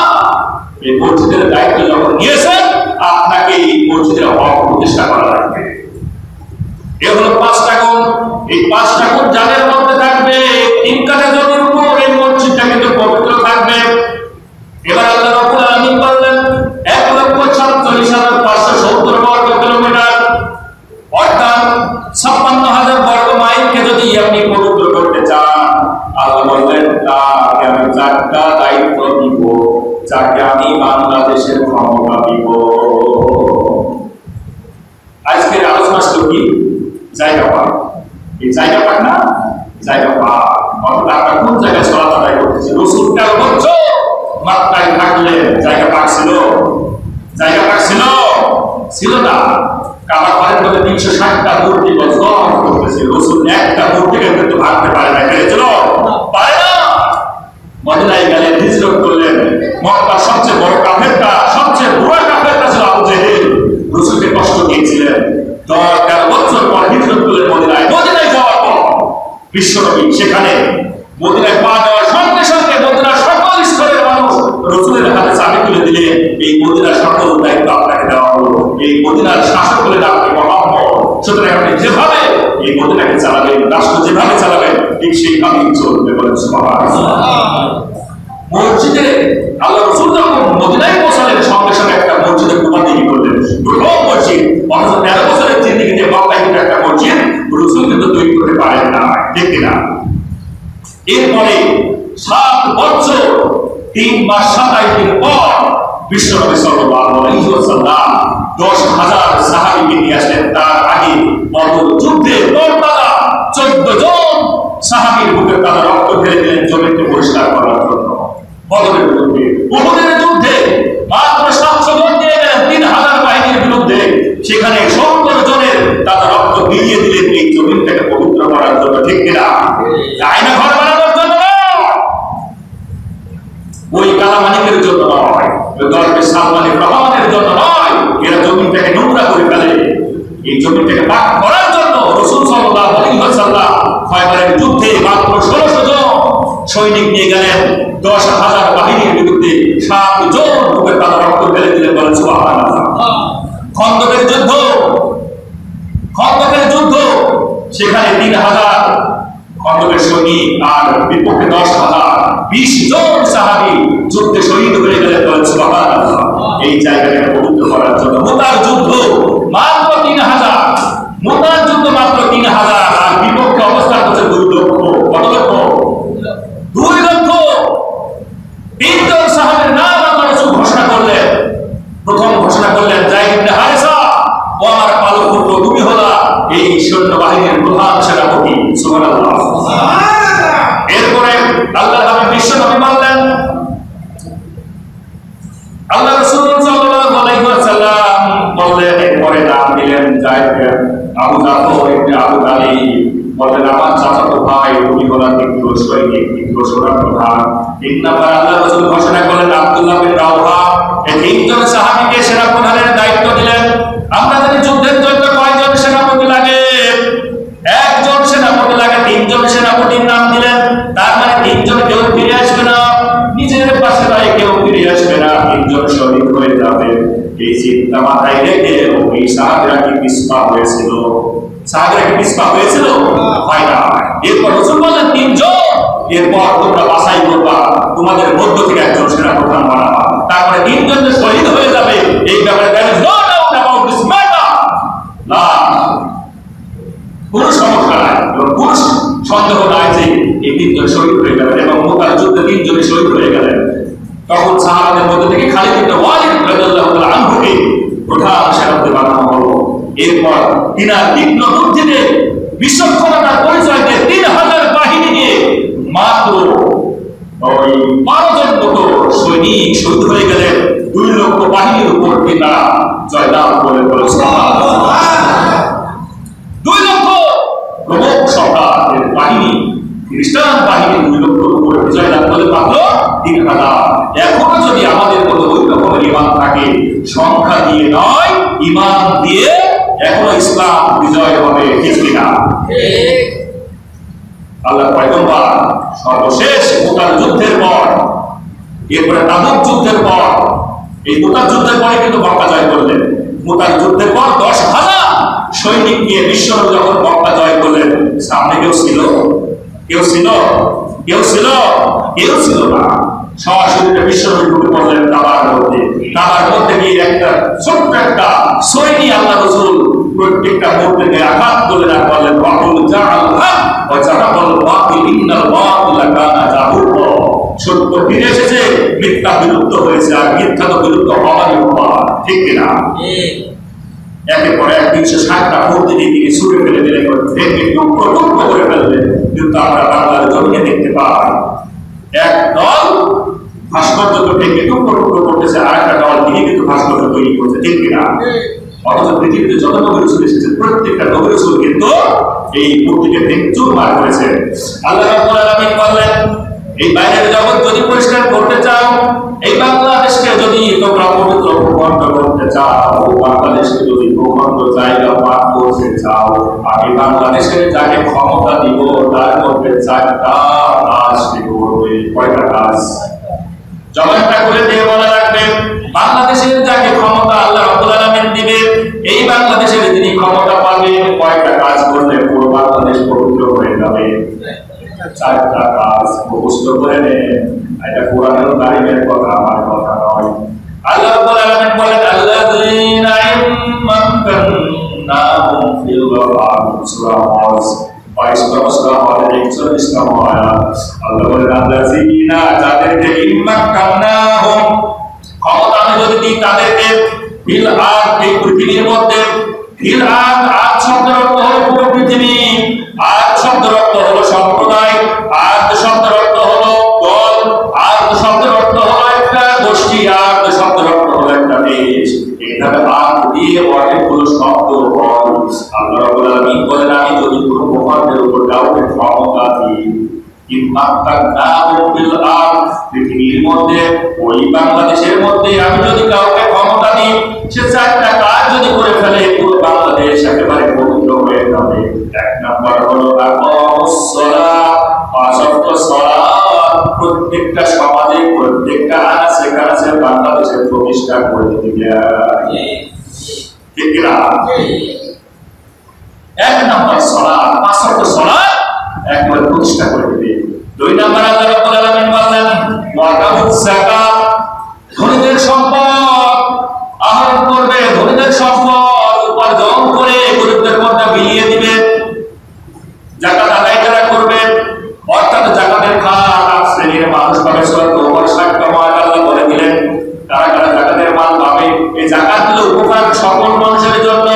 এই মসজিদের দায়িত্ব যখন নিয়েছেন, আপনাকে এই মসজিদের হক প্রতিষ্ঠা করা লাগবে। এ হলো 5টা গুণ। এই 5টা গুণ যাদের মধ্যে থাকবে, 3 কাঠা জমির উপর এই মসজিদটা কিন্তু পবিত্র থাকবে। এবার আল্লাহ রাব্বুল আলামিন বললেন 1,47,570 বর্গ কিলোমিটার, অর্থাৎ 56,000 বর্গ মাইলকে যদি আপনি পবিত্র করতে চান, আল্লাহ বললেন তাকে আমি 4টা দায়িত্ব দিব, যাকে আমি বাংলাদেশের ক্ষমতা দিব। আজকের আলোচনা ছিল কি? জায়গা পাক। এই জায়গা পাক না, জায়গা পাক অর্থাৎ আমরা কোন জায়গায় সালাত আদায় করতেছি। রাসূল 13 বছর মক্কায় থাকলেন, জায়গা পাক ছিল? জায়গা পাক ছিল? ছিল না। কাবা ঘরের মধ্যে 360টা মূর্তি বর্জন করতেছে, রাসূল একটা মূর্তিকে কিন্তু ভাঙতে পারে না। পেরেছিল? পারে না। মদিনায় গেলেন, হিজরত করলেন। মক্কার সবচেয়ে বড় কাফেরটা, সবচেয়ে বড় কাফেরটা ছিল আবু জেহেল। 10-13 বছর পর হিজরত করে মদিনায় যাওয়ার পর বিশ্বনবী সেখানে মদিনায় পা দেওয়ার সঙ্গে সঙ্গে মদিনার সকল স্তরের মানুষ রাসূলের হাতে চাবি তুলে দিলে এই মদিনার সকল দায়িত্ব আপনাকে দেওয়া হলো। এই মদিনার শাসক হলেন আপনি মুহাম্মদ। সুতরাং আপনি যেভাবে এই মদিনাকে চালাবেন, রাষ্ট্র যেভাবে চালাবেন, ঠিক সেইভাবেই চলবে। বলেন সুবহানাল্লাহ। মসজিদে আল্লাহ রাসূল যখন মদিনায় পৌঁছালেন সঙ্গে সঙ্গে একটা মসজিদে কুমারদিগি করলেন। প্রথম মসজিদ অথচ 13 বছরের জিন্দেগিতে মক্কায় কিন্তু একটা মসজিদ রাসূল কিন্তু তৈরি করতে পারেন না, ঠিক কিনা? এরপরে 7 বছর 3 মাস 27 দিন পর বিশ্বনবী সাল্লাল্লাহু আলাইহি ওয়াসাল্লাম 10,000 সাহাবীকে নিয়ে আসলেন। তার আগে বদর যুদ্ধে 14 জন সাহাবীর বুকে তারা রক্ত ঢেলে দিলেন জমিকে পরিষ্কার করার জন্য। বদরের যুদ্ধে, উহুদের যুদ্ধে মাত্র 700 জন নিয়ে গেলেন 3000 বাহিনীর বিরুদ্ধে। সেখানে 70 জনের তারা রক্ত বিলিয়ে দিলেন এই জমিটাকে পবিত্র করার জন্য, ঠিক কিনা? আয়না ঘর বানানোর জন্য নয়, ওই কালামানিকের জন্য নয়, ওই দরবে সালমানের রহমানের জন্য নয়। এরা জমিটাকে নোংরা করে ফেলে। এই জমিটাকে পাক করার জন্য রাসূল সাল্লাল্লাহু আলাইহি ওয়াসাল্লাম খয়বরের যুদ্ধে মাত্র 1600 জন সৈনিক নিয়ে গেলেন 10,000 বাহিনীর বিরুদ্ধে। 7 জন বুকে তারা রক্ত ঢেলে দিলেন। বলেন সুবহানাল্লাহ। খন্দকের যুদ্ধ সেখানে 3000 খন্দকের সৈনিক আর বিপক্ষে 10,000, 20 জন সাহাবী যুদ্ধে শহীদ হয়ে গেলেন। বলেন সুবহানাল্লাহ। এই জায়গাটাকে পবিত্র করার জন্য মুতার যুদ্ধ মাত্র 3000, মুতার যুদ্ধ মাত্র 3000 আর বিপক্ষে অবস্থান করছে 2 লক্ষ। কত লক্ষ? 2 লক্ষ। 3 জন সাহাবীর নাম আল্লাহ রাসূল ঘোষণা করলেন। প্রথম ঘোষণা করলেন যায়েদ ইবনে হারিসা, ও আমার পালক পুত্র, তুমি হলা এই সৈন্যবাহিনীর প্রধান সেনাপতি। সুবহানাল্লাহ। এরপরে আল্লাহর হাবিব বিশ্বনবী বললেন, আল্লাহ রাসূল সাল্লাল্লাহু আলাইহি ওয়াসাল্লাম বললেন, এরপরে নাম দিলেন যায়েদ আবু জাফর ইবনে আবু তালিব। বললেন আমার চাচাতো ভাই, উনি হলেন দ্বিতীয় সৈনিক, দ্বিতীয় সেনার প্রধান। 3 নম্বর আল্লাহ রাসূল ঘোষণা করলেন আব্দুল্লাহ বিন রাওহা। এই 3 জন সাহাবীকে সেনাপ্রধানের দায়িত্ব দিলেন। আমরা জানি যুদ্ধের জন্য কয়জন সেনাপতি লাগে? 1 জন সেনাপতি লাগে। 3 জন সেনাপতির নাম দিলেন। তার মানে 3 জন কেউ ফিরে আসবে না, নিজের পাশে নয় কেউ ফিরে আসবে না, 3 জন শহীদ হয়ে যাবে। এই চিন্তা মাথায় রেখে ওই সাহাবীরা কি পিছপা হয়েছিল? হয় না। এরপর রাসূল বললেন 3 জন, এরপর তোমরা বাছাই করবা, তোমাদের মধ্য থেকে একজন সেনাপ্রধান বানাবা। তারপরে 3 জন যে শহীদ হয়ে যাবে এই ব্যাপারে there is no doubt about this matter। না, কোনো সমস্যা নাই, কোনো সন্দেহ নাই যে এই 3 জন শহীদ হয়ে গেলেন এবং মুতার যুদ্ধে 3 জন শহীদ হয়ে গেলেন। তখন সাহাবাদের মধ্যে থেকে খালিদ ইবনে ওয়ালিদ রাদিয়াল্লাহু তাআলা আনহুকে প্রধান সেনাপতি বানানো হলো। এরপর তিনার তীক্ষ্ণ বুদ্ধিতে বিচক্ষণতার পরিচয় দিয়ে 3000 বাহিনী নিয়ে মাত্র ওই 12 জন মতো সৈনিক শহীদ হয়ে গেলেন। 2 লক্ষ বাহিনীর উপর তিনারা জয়লাভ করে। বলে সুবহানাল্লাহ। 2 লক্ষ প্রমুখ সরকারের বাহিনী, খ্রিস্টান বাহিনী 2 লক্ষর উপরে বিজয় লাভ করে মাত্র 3000। এখনো যদি আমাদের মধ্যে ওই রকমের ঈমান থাকে, সংখ্যা দিয়ে নয় ঈমান দিয়ে এখনো ইসলাম বিজয় হবে, ঠিক কিনা? আল্লাহ পয়গম্বর সর্বশেষ মুতার যুদ্ধের পর, এরপরে তাবুক যুদ্ধের পর, এই মুতার যুদ্ধের পরে কিন্তু মক্কা জয় করলেন। মুতার যুদ্ধের পর 10,000 সৈনিক নিয়ে বিশ্বনবী যখন মক্কা জয় করলেন, সামনে কেউ ছিল না। সরাসরি বিশ্বনবী ঢুকে পড়লেন কাবার মধ্যে গিয়ে একটা ছোট্ট একটা সৈনিক আল্লাহ রাসূল প্রত্যেকটা মূর্তিকে আঘাত করলেন আর বললেন ওয়াকুল জাআল হক ওয়া জাহাবাল বাতিল ইন্নাল বাতিলা কানা যাহুকা। সত্য ফিরে এসেছে, মিথ্যা বিলুপ্ত হয়েছে, আর মিথ্যা তো বিলুপ্ত হওয়ারই উপায়, ঠিক কিনা? একের পর এক 360টা মূর্তি দিয়ে ছুঁড়ে ফেলে দিলেন, টুকরো করে ফেললেন। কিন্তু আমরা বাংলার জমিনে দেখতে পাই এক দল ভাস্কর্য থেকে টুকরো করতেছে, আর একটা দল দিয়ে কিন্তু ভাস্কর্য তৈরি করছে, ঠিক কিনা? অথচ পৃথিবীতে যত নবী রাসূল এসেছেন প্রত্যেকটা নবী রাসূল কিন্তু এই মূর্তিকে চুরমার করেছে। আল্লাহ রাব্বুল আলামিন বললেন, এই বাইরের জগৎ যদি পরিষ্কার করতে চাও, এই বাংলাদেশকে যদি তোমরা পবিত্র ভূখণ্ড করতে চাও, বাংলাদেশকে যদি ভূখণ্ড জায়গা পাক বলতে চাও, আমি বাংলাদেশের যাকে ক্ষমতা দিব তার মধ্যে 4টা কাজ করবে। কয়টা কাজ? জবাবটা করে দিয়ে বলা রাখবে, বাংলাদেশের যাকে ক্ষমতা আল্লাহ রাব্বুল আলামিন দিবে, এই বাংলাদেশের যিনি ক্ষমতা পাবে, কয়টা কাজ করলে পুরো বাংলাদেশ পবিত্র হয়ে যাবে? 4টা কাজ মুখস্থ করে নেন। এটা কোরআনের কারিমের কথা, আমার কথা নয়। আল্লাহ রাব্বুল আলামিন বলেন, আল্লাযীনা ইম্মাক্কান্নাহুম ফিল আরদি, সূরা হজ 22 সূরা হজের 41 নম্বর আয়াত। আল্লাহ বলেন, আল্লাযীনা, যাদেরকে ইম্মাক্কান্নাহুম, ক্ষমতা আমি যদি দিই তাদেরকে, ফিল আরদি, পৃথিবীর মধ্যে, ফিল আরদ, আরদ শব্দের অর্থ হলো পুরো পৃথিবী, আরদ শব্দের অর্থ হলো সম্প্রদায়, আরদ শব্দের অর্থ হলো দল, আরদ শব্দের অর্থ হলো একটা গোষ্ঠী, আরদ শব্দের অর্থ হলো একটা দেশ। এইভাবে আরদ দিয়ে অনেকগুলো শব্দ হয়। আল্লাহ রাব্বুল আলামিন বলেন, আমি যদি কোনো মুহাম্মদের উপর কাউকে ক্ষমতা দিই, ইম্মাক্কান্নাহুম ফিল আরদ, পৃথিবীর মধ্যে, ওই বাংলাদেশের মধ্যে আমি যদি কাউকে ক্ষমতা দিই, সে 4টা কাজ যদি করে ফেলে, পুরো বাংলাদেশ একেবারে পবিত্র হয়ে যাবে। 1 নাম্বার হলো আকামুস সালাত, 5 ওয়াক্ত সালাত প্রত্যেকটা সমাজে, প্রত্যেকটা আনাচে কানাচে বাংলাদেশে প্রতিষ্ঠা করে দিবে। ঠিক না? 1 নাম্বার সালাত, 5 ওয়াক্ত সালাত একবার প্রতিষ্ঠা করে দিবে। 2 নাম্বার আল্লাহ রাব্বুল আলামিন বলেন, ওয়াকামুস যাকাত, ধনীদের সম্পদ আহরণ করবে, ধনীদের সম্পদ উপার্জন করে গরিবদের মধ্যে বিলিয়ে দিবে। যাকাত আদায় করা করবে, অর্থাৎ যাকাতের খাত 8 শ্রেণীর মানুষ পাবে। সূরা তওবার 60 নম্বর আয়াত আল্লাহ বলে দিলেন কারা কারা যাকাতের মাল পাবে। এই যাকাত হলো উপকার সকল মানুষের জন্য।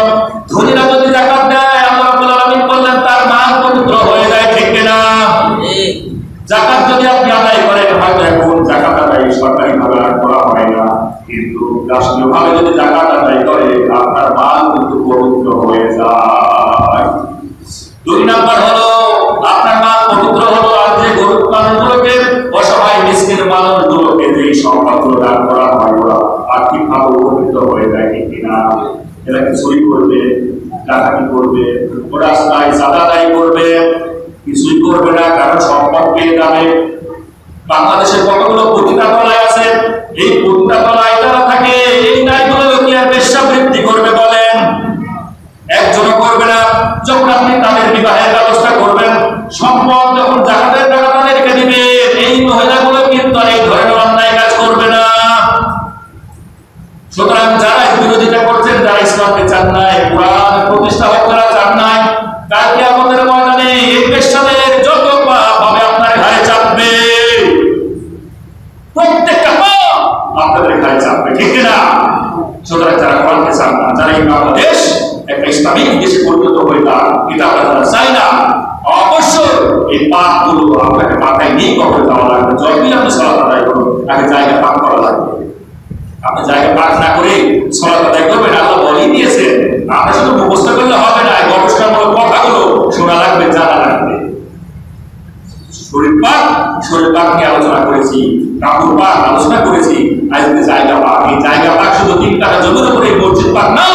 ধনীরা যদি যাকাত দেয়, আল্লাহ রাব্বুল আলামিন বললেন তার মাল পবিত্র হয়ে যায়। ঠিক না? যাকাত যদি আপনি আদায় করেন, হয়তো এখন যাকাত আদায় সরকারিভাবে আর করা হয় না, কিন্তু রাষ্ট্রীয়ভাবে যদি যাকাত আদায় করে, আপনার মাল কিন্তু পবিত্র হয়ে যায়। 2 নাম্বার হলো আপনার মাল পবিত্র হলো, আর যে গরিব মানুষগুলোকে, অসহায় মিসকিন মানুষগুলোকে যে সম্পদগুলো দান করা হয়, ওরা আর্থিকভাবে উপকৃত হয়ে যায়। ঠিক কিনা? এরা কিছুই করবে, ডাকাতি করবে, ওরা রাস্তায় চাঁদা আদায় করবে, কিছুই করবে না, কারণ সম্পদ পেয়ে যাবে। বাংলাদেশের কতগুলো পতিতালয় আছে, এই পতিতালয় যারা থাকে, এই নারীগুলো কি আর বেশ্যাবৃত্তি করবে বলেন? একজনও করবে না। যখন আপনি তাদের বিবাহের ব্যবস্থা করবেন, সম্পদ যখন যাকাতের টাকা তাদেরকে দিবে, এই মহিলাগুলো কিন্তু আর এই ধরনের অন্যায় কাজ করবে না। সুতরাং যারা বিরোধিতা করছেন, যারা ইসলামকে চান নাই, কোরআন প্রতিষ্ঠা করা চান নাই, কালকে আমাদের ময়দানে এই পেশাদের যত পাপ হবে আপনার ঘাড়ে চাপবে, প্রত্যেকটা পাপ আপনাদের ঘাড়ে চাপবে। ঠিক না? সুতরাং যারা কোরআনকে চান না, যারা এই বাংলাদেশ একটা ইসলামিক দেশে পরিণত হয়ে তার কিতাব যারা চাই না, অবশ্যই এই পাপগুলো আপনাকে মাথায় নিয়ে কবরে দেওয়া লাগবে। যতই আপনি সালাত আদায় করুন, আগে জায়গা পাক করা লাগবে। আপনি জায়গা পাক না করে সালাত আদায় করবেন, আল্লাহ বলেই দিয়েছেন। আপনি শুধু মুখস্থ করলে হবে না, গবেষণামূলক কথাগুলো শোনা লাগবে, জানা লাগবে। শরীর পাক নিয়ে আলোচনা করেছি, কাপড় পাক আলোচনা করেছি, আজকে জায়গা পাক। এই জায়গা পাক শুধু 3 টাকা জমির উপরে মসজিদ পাক না,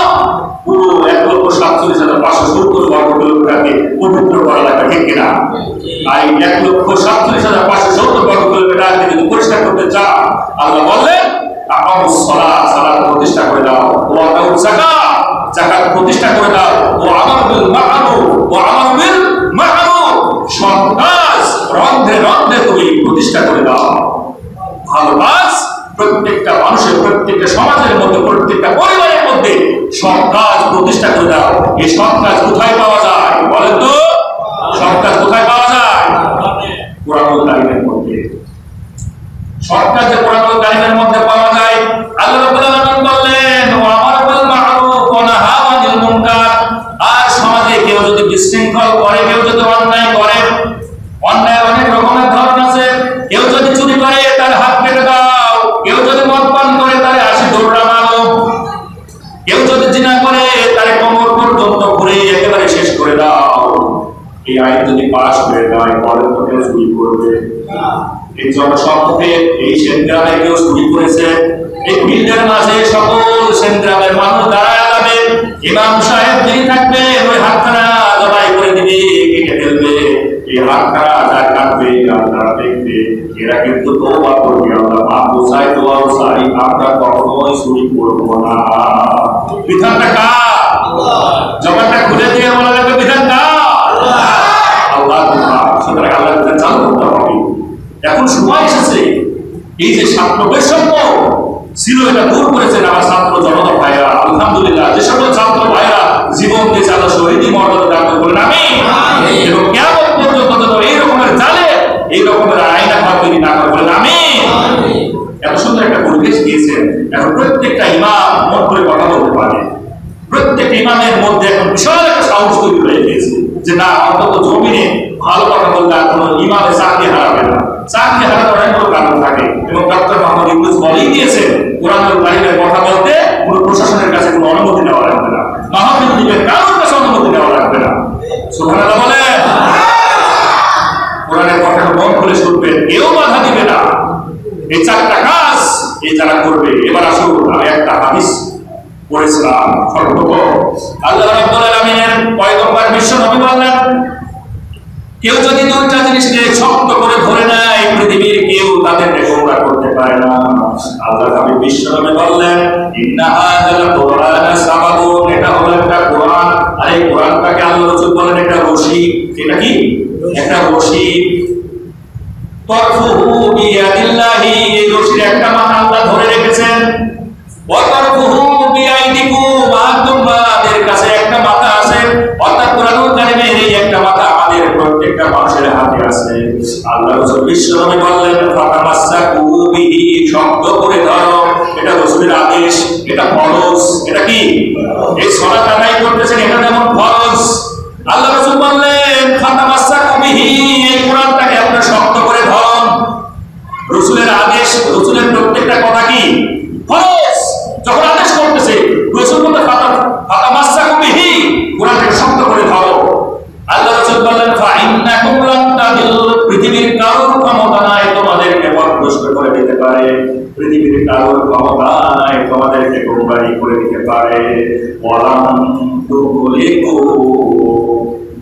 পুরো 1,47,570 বর্গ কিলোমিটারকে পবিত্র করা লাগবে। ঠিক কিনা? আর এই 1,47,570 বর্গ কিলোমিটারকে যদি পরিষ্কার করতে চান, আল্লাহ বললেন আকামুস সালাত, সালাত প্রতিষ্ঠা করে দাও, ওয়া আতাউজ যাকাত, যাকাত প্রতিষ্ঠা করে দাও, ওয়া আমারু বিল মা'রুফ, ওয়া আমারু বিল মা'রুফ, সৎ কাজ রন্ধে রন্ধে তুমি প্রতিষ্ঠা করে দাও। ভালো কাজ প্রত্যেকটা মানুষের, প্রত্যেকটা সমাজের মধ্যে, প্রত্যেকটা পরিবারের মধ্যে সৎ কাজ প্রতিষ্ঠা করে দাও। এই সৎ কাজ কোথায় পাওয়া যায় বলেন তো? সৎ কাজ কোথায় পাওয়া যায়? কোরআনুল কারীমের মধ্যে। সৎ কাজ যে কোরআনুল কারীমের মধ্যে পাওয়া যায়। আল্লাহ রাব্বুল আলামিন বললেন, ওয়া আমারু বিল মা'রুফ ওয়া নাহা আনিল মুনকার। আর সমাজে কেউ যদি বিশৃঙ্খল করে, কেউ যদি অন্যায় করে, অন্যায়ের অনেক রকমের ধরন আছে। কেউ যদি চুরি করে, তার হাত কেটে দাও। কেউ যদি মদ পান করে, তার 80 দৌড়া মারো। কেউ যদি জিনা করে, তার কোমর পর্যন্ত ঘুরে একেবারে শেষ করে দাও। এই আইন যদি পাশ হয়ে যায়, বলেন তো কেউ চুরি করবে? এই জনসম্মুখে এই সেনগ্রামে কেউ চুরি করেছে, এই ফিল্ডের মাঝে সকল সেনগ্রামের মানুষ দাঁড়ায় যাবে, ইমাম সাহেব যিনি থাকবেন ওই হাতখানা জবাই করে দিবে, কেটে ফেলবে। এই হাতখানা যার কাটবে আল্লাহ দেখবে, এরা কিন্তু তওবা করবে, আল্লাহ মাফ চাই, দোয়াও চাই, আমরা কখনোই চুরি করবো না। বিধানটা কার? জবানটা খুলে দিয়ে বলা লাগবে বিধান কার? আল্লাহ। সুতরাং আল্লাহ বিধান চালু করতে হবে। এখন সময় এসেছে এই যে ছাত্র বৈষম্য ছিল এটা দূর করেছেন আমার ছাত্র জনতা ভাইরা। আলহামদুলিল্লাহ, যে সকল ছাত্র ভাইরা জীবন দিয়ে চাঁদা শহীদি মর্যাদা দান করেন আমি, এবং কিয়ামত পর্যন্ত যত এই রকমের জালে এই রকমের আইনা তৈরি না করেন আমি। এত সুন্দর একটা পরিবেশ দিয়েছেন, এখন প্রত্যেকটা ইমাম মন করে কথা বলতে পারে। প্রত্যেকটা ইমামের মধ্যে এখন বিশাল একটা সাহস তৈরি হয়ে গিয়েছে যে না, অন্তত জমিনে ভালো কথা বলতে আর কোনো ইমামে চাকরি হারাবে না। চাকরি হারানোর অনেক কারণ থাকে, এবং ডক্টর মোহাম্মদ ইউনূস বলেই দিয়েছেন কোরআনুল কারীমের কথা বলতে কোনো প্রশাসনের কাছে কোনো অনুমতি নেওয়া লাগবে না, মাহফিল দিবেন কারোর কাছে অনুমতি নেওয়া লাগবে না। সুবহানাল্লাহ বলেন। কোরআনের কথাটা মন খুলে শুনবেন, কেউ বাধা দিবে না। এই চারটা কাজ এই যারা করবে। এবার আসুন, আমি একটা হাদিস পড়েছিলাম আল্লাহ রাব্বুল আলামিনের পয়গম্বর বিশ্ব নবী বললেন, কেউ যদি দুইটা জিনিসকে শক্ত করে ধরে নেয় পৃথিবীর কেউ তাদেরকে গোমরাহ করতে পারে না। আল্লাহ নবী বিশ্ব নবী বললেন, ইন্না হাযাল কুরআন সাবাবুন, এটা হলো একটা কোরআন। আর এই কোরআনটাকে আল্লাহ রাসূল বলেন একটা রশি। এটা কি? একটা রশি। তরফুহু বিয়াদিল্লাহি, এই রশির একটা মাথা আল্লাহ ধরে রেখেছেন। ওয়া তরফুহু বিআইদিকুম, আর তোমাদের কাছে একটা মাথা আছে। অর্থাৎ কোরআনুল কারীমের এই একটা মাথা আমাদের প্রত্যেকটা মানুষের হাতে আছে। আল্লাহ রাসূল বিশ্বনবী বললেন, ফাতামাসসাকু বিহি, শক্ত করে ধরো। এটা রাসূলের আদেশ, এটা ফরজ। এটা কি? এই সালাত আদায় করতেছেন, এটা যেমন ফরজ। আল্লাহ রাসূল বললেন, ফাতামাসসাকু বিহি, এই কোরআনটাকে আপনারা শক্ত করে ধরুন। রাসূলের আদেশ, রাসূলের প্রত্যেকটা কথা কি ফরজ। যখন আদেশ করতেছে রাসূল বলেন ফাতামাসসাকু বিহি, কোরআনটাকে শক্ত করে ধরো। আল্লাহ রাসূল বলেন, ফাইন্নাকুম লান তাদিল্লু, পৃথিবীর কারোর ক্ষমতা নাই তোমাদেরকে পথভ্রষ্ট করে দিতে পারে। পৃথিবীর কারোর ক্ষমতা নাই তোমাদেরকে গোমরাহি করে দিতে পারে। ওয়ালান তুগলিকু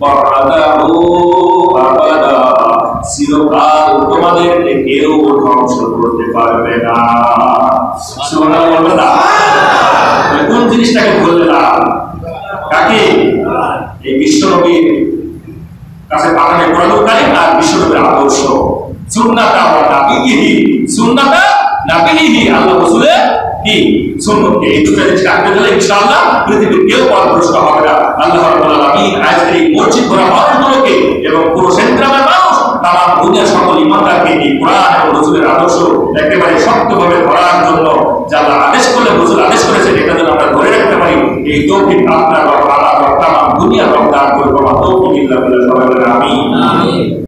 বারাদাহু আবাদা, চিরকাল তোমাদেরকে কেউ ধ্বংস করতে পারবে না। সুবহানাল্লাহ। কোন জিনিসটাকে বললাম? কাকে? এই বিশ্বনবীর কাছে পাঠানো কোরআনুল কারীম আর বিশ্বনবীর আদর্শ। সুন্নাতা ওয়া নাবিহি, সুন্নাতা নাবিহি, আল্লাহ রাসূলের কি সুন্নতকে, এই দুটো জিনিস রাখতে গেলে ইনশাআল্লাহ পৃথিবীর কেউ পথভ্রষ্ট হবে না। আল্লাহ রাব্বুল আলামিন আজকের এই মসজিদ ভরা মানুষগুলোকে এবং পুরো সেন্ট্রামের মানুষ তামাম দুনিয়ার সকল ইমানদারকে এই কোরআন এবং রাসূলের আদর্শ একেবারে শক্তভাবে ধরার জন্য যা আল্লাহ আদেশ করলেন, রাসূল আদেশ করেছেন, এটা যেন আমরা ধরে রাখতে পারি, এই তৌফিক আপনার তামাম দুনিয়ার রব দান করুন। তৌফিক ইল্লা বিল্লাহ। আমিন।